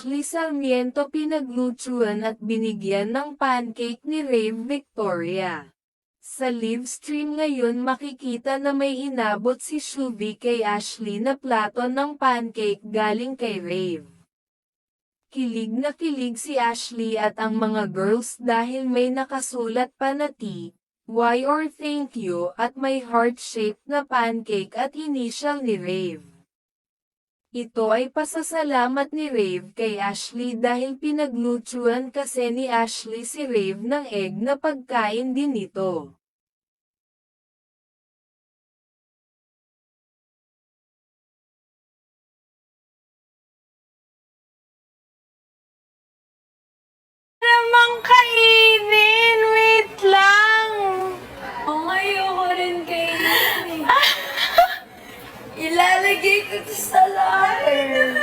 Ashley Sarmiento pinaglutuan at binigyan ng pancake ni Rave Victoria. Sa livestream ngayon makikita na may inabot si Shuvi kay Ashley na plato ng pancake galing kay Rave. Kilig na kilig si Ashley at ang mga girls dahil may nakasulat pa na T, Y or thank you at may heart-shaped na pancake at initial ni Rave. Ito ay pasasalamat ni Rave kay Ashley dahil pinaglutuan kasi ni Ashley si Rave ng egg na pagkain din nito. Namang kainin, wait lang. Ayoko rin kainin. Ilalagay ko ito sa locker.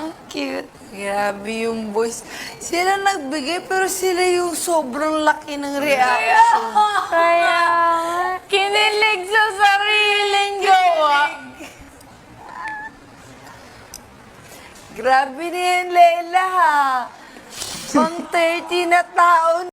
Ang cute. Grabe yung boys. Sila nagbigay pero sila yung sobrang laki ng reaction. Kaya, kinilig sa sariling gawa. Grabe na yan, Leila, ha? Pang 30 na taon